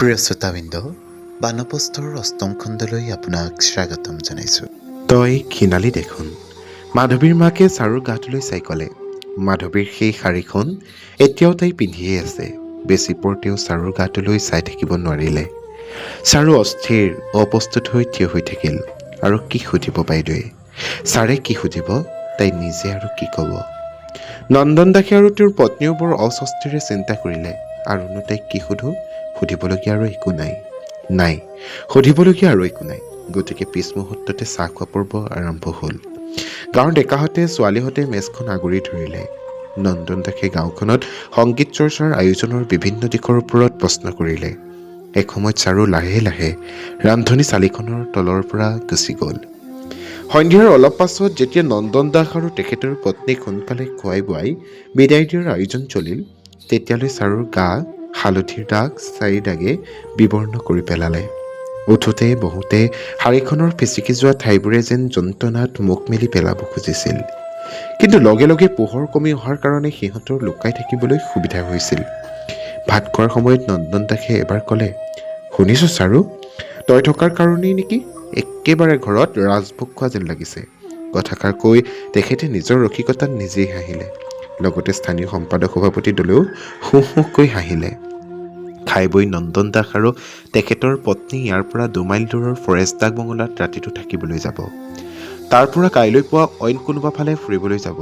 প্ৰিয় শ্ৰোতাবৃন্দ, বানপ্ৰস্থৰ অষ্টম খণ্ডলৈ আপোনাক স্বাগতম জনাইছোঁ। তই ক্ষীণালি দেখোন। মাধৱীৰ মাকে চাৰুৰ গাটোলৈ চাই ক'লে। মাধৱীৰ সেই শাৰীখন এতিয়াও তাই পিন্ধিয়ে আছে। বেছি পৰতেও চাৰুৰ গাটোলৈ চাই থাকিব নোৱাৰিলে। চাৰু অস্থিৰ অপ্ৰস্তুত হৈ থিয় হৈ থাকিল। আৰু কি সুধিব বাইদেৱে? ছাৰে কি সুধিব, তাই নিজে আৰু কি ক'ব? নন্দন দাসে আৰু তেওঁৰ পত্নীও বৰ অস্বস্তিৰে চিন্তা কৰিলে। আৰুনো তাইক কি সোধো? সুধিবলগীয়া আৰু একো নাই সুধিবলগীয়া আৰু একো নাই। গতিকে পিছ মুহূৰ্ততে চাহ খোৱা পৰ্ব আৰম্ভ হ'ল। গাঁৱৰ ডেকাহঁতে ছোৱালীহঁতে মেজখন আগুৰি ধৰিলে। নন্দন দাসে গাঁওখনত সংগীত চৰ্চাৰ আয়োজনৰ বিভিন্ন দিশৰ ওপৰত প্ৰশ্ন কৰিলে। এসময়ত চাৰু লাহে লাহে ৰান্ধনী চালিখনৰ তলৰ পৰা গুচি গ'ল। সন্ধিয়াৰ অলপ পাছত যেতিয়া নন্দন দাস আৰু তেখেতৰ পত্নীক সোনকালে খুৱাই বোৱাই বিদায় দিয়াৰ আয়োজন চলিল, তেতিয়ালৈ চাৰুৰ গা হালধিৰ দাগ 4 দাগে বিবৰ্ণ কৰি পেলালে। উঠোতে বহোতে শাৰীখনৰ ফিচিকি যোৱা ঠাইবোৰে যেন যন্ত্ৰণাত মুখ মেলি পেলাব খুজিছিল। কিন্তু লগে লগে পোহৰ কমি অহাৰ কাৰণে সিহঁতৰ লুকাই থাকিবলৈ সুবিধা হৈছিল। ভাত খোৱাৰ সময়ত নন্দন দাসে এবাৰ ক'লে, শুনিছোঁ চাৰু, তই থকাৰ কাৰণেই নেকি একেবাৰে ঘৰত ৰাজভোগ খোৱা যেন লাগিছে। কথাষাৰ কৈ তেখেতে নিজৰ ৰসিকতাত নিজেই হাঁহিলে। লগতে স্থানীয় সম্পাদক সভাপতি দলেও হুঁ-হুঁকৈ হাঁহিলে। খাই বৈ নন্দন দাস আৰু তেখেতৰ পত্নী ইয়াৰ পৰা 2 মাইল দূৰৰ ফৰেষ্টডাক বঙলাত ৰাতিটো থাকিবলৈ যাব। তাৰ পৰা কাইলৈ পুৱা অইন কোনোবা ফালে ফুৰিবলৈ যাব।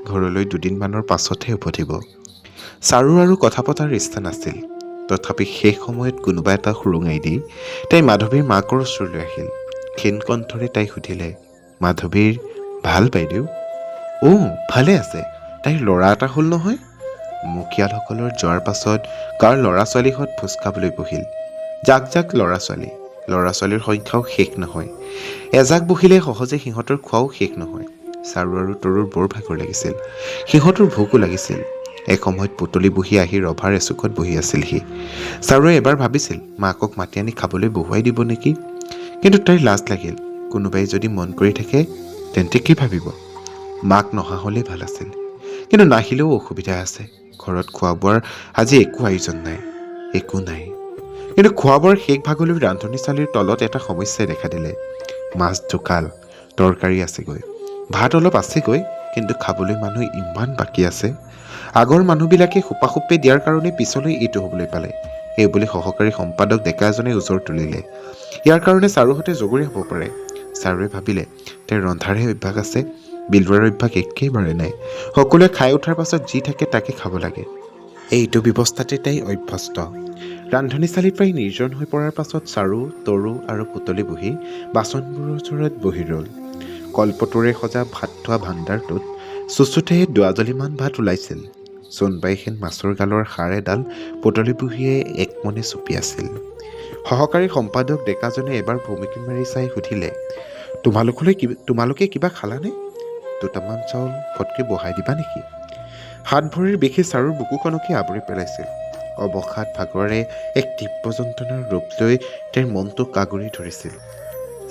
ঘৰলৈ 2 দিনমানৰ পাছতহে উভতিব। চাৰুৰ আৰু কথা পতাৰ ইচ্ছা নাছিল। তথাপি শেষ সময়ত কোনোবা এটা সুৰুঙাই দি তাই মাধৱীৰ মাকৰ ওচৰলৈ আহিল। ক্ষীণ কণ্ঠৰে তাই সুধিলে, মাধৱীৰ ভাল বাইদেউ? ভালে আছে। তাইৰ ল'ৰা এটা হ'ল নহয়? মুখিয়ালসকলৰ যোৱাৰ পাছত গাঁৱৰ ল'ৰা ছোৱালীহঁত ভোজ খাবলৈ বহিল। জাক ল'ৰা ছোৱালীৰ সংখ্যাও শেষ নহয়। এজাক বহিলে সহজে সিহঁতৰ খোৱাও শেষ নহয়। চাৰু আৰু তৰুৰ বৰ ভাগৰ লাগিছিল। সিহঁতৰ ভোকো লাগিছিল। এসময়ত পুতলি বহি আহি ৰভাৰ এচুকত বহি আছিলহি। চাৰুৱে এবাৰ ভাবিছিল মাকক মাতি আনি খাবলৈ বহুৱাই দিব নেকি? কিন্তু তাইৰ লাজ লাগিল। কোনোবাই যদি মন কৰি থাকে তেন্তে কি ভাবিব? মাক নহা হ'লেই ভাল আছিল। কিন্তু নাহিলেও অসুবিধা আছে। ঘৰত খোৱা বোৱাৰ আজি একো আয়োজন নাই। একো নাই। কিন্তু খোৱা বোৱাৰ শেষ ভাগলৈ ৰান্ধনীশালীৰ তলত এটা সমস্যাই দেখা দিলে। মাছ ঢুকাল, তৰকাৰী আছেগৈ, ভাত অলপ আছেগৈ, কিন্তু খাবলৈ মানুহ ইমান বাকী আছে। আগৰ মানুহবিলাকে সোপাসোপে দিয়াৰ কাৰণে পিছলৈ এইটো হ'বলৈ পালে। এইবুলি সহকাৰী সম্পাদক ডেকা এজনে ওচৰ তুলিলে। ইয়াৰ কাৰণে চাৰুহঁতে জগৰীয়া হ'ব পাৰে। চাৰুৱে ভাবিলে তাইৰ ৰন্ধাৰহে অভ্যাস আছে, বিলোৱাৰ অভ্যাস একেবাৰে নাই। সকলোৱে খাই উঠাৰ পাছত যি থাকে তাকে খাব লাগে। এইটো ব্যৱস্থাতে তাই অভ্যস্ত। ৰান্ধনীশালী প্ৰায় নিৰ্জন হৈ পৰাৰ পাছত চাৰু, তৰু আৰু পুতলি বহি বাচনবোৰৰ ওচৰত বহি ৰ'ল। কলপটুৰে সজা ভাত থোৱা ভাণ্ডাৰটোত চুচুতে 2 আজলিমান ভাত ওলাইছিল। চোনবাইহেন মাছৰ গালৰ সাৰ এডাল পুতলি বুঢ়ীয়ে একমনে চুপি আছিল। সহকাৰী সম্পাদক ডেকাজনে এবাৰ ভুমুকি মাৰি চাই সুধিলে, তোমালোকে কিবা খালানে? 2টামান চাউল ফটকে বহাই দিবা নেকি? হাত ভৰিৰ বিষে চাৰুৰ বুকুখনকে আৱৰি পেলাইছিল। অৱসাদ ভাগৰে এক তীব্ৰ যন্ত্ৰণাৰ ৰূপ লৈ তাইৰ মনটোক আগুৰি ধৰিছিল।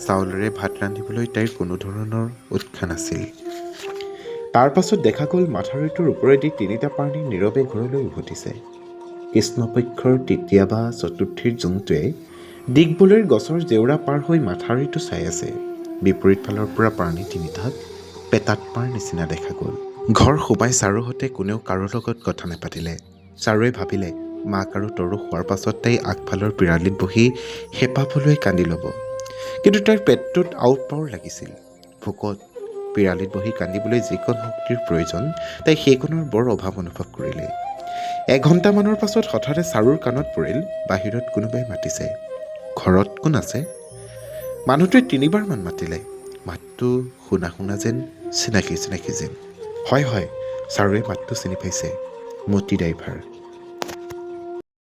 চাউলেৰে ভাত ৰান্ধিবলৈ তাইৰ কোনো ধৰণৰ উৎসাহ নাছিল। তাৰ পাছত দেখা গ'ল মাথাউৰিটোৰ ওপৰেদি 3টা প্ৰাণী নীৰৱে ঘৰলৈ উভতিছে। কৃষ্ণপক্ষৰ 3য়া বা 4থীৰ জোনটোৱে দিগবলৈৰ গছৰ জেওৰা পাৰ হৈ মাথাউৰিটো চাই আছে। বিপৰীত ফালৰ পৰা প্ৰাণী 3টাক পেটাতমাৰ নিচিনা দেখা গ'ল। ঘৰ সোমাই চাৰুহঁতে কোনেও কাৰো লগত কথা নাপাতিলে। চাৰুৱে ভাবিলে মাক আৰু তৰু খোৱাৰ পাছত তাই আগফালৰ পিৰালিত বহি হেঁপাহ পলুৱাই কান্দি ল'ব। কিন্তু তাইৰ পেটটোত আউট-পাউট লাগিছিল। ভোকত পিৰালিত বহি কান্দিবলৈ যিকণ শক্তিৰ প্ৰয়োজন তাই সেইকণৰ বৰ অভাৱ অনুভৱ কৰিলে। 1 ঘণ্টামানৰ পাছত হঠাতে চাৰুৰ কাণত পৰিল বাহিৰত কোনোবাই মাতিছে। ঘৰত কোন আছে? মানুহটোৱে 3বাৰমান মাতিলে। মাতটো শুনা যেন, চিনাকি যেন। হয়, চাৰুৱে মাতটো চিনি পাইছে। মতি ড্ৰাইভাৰ।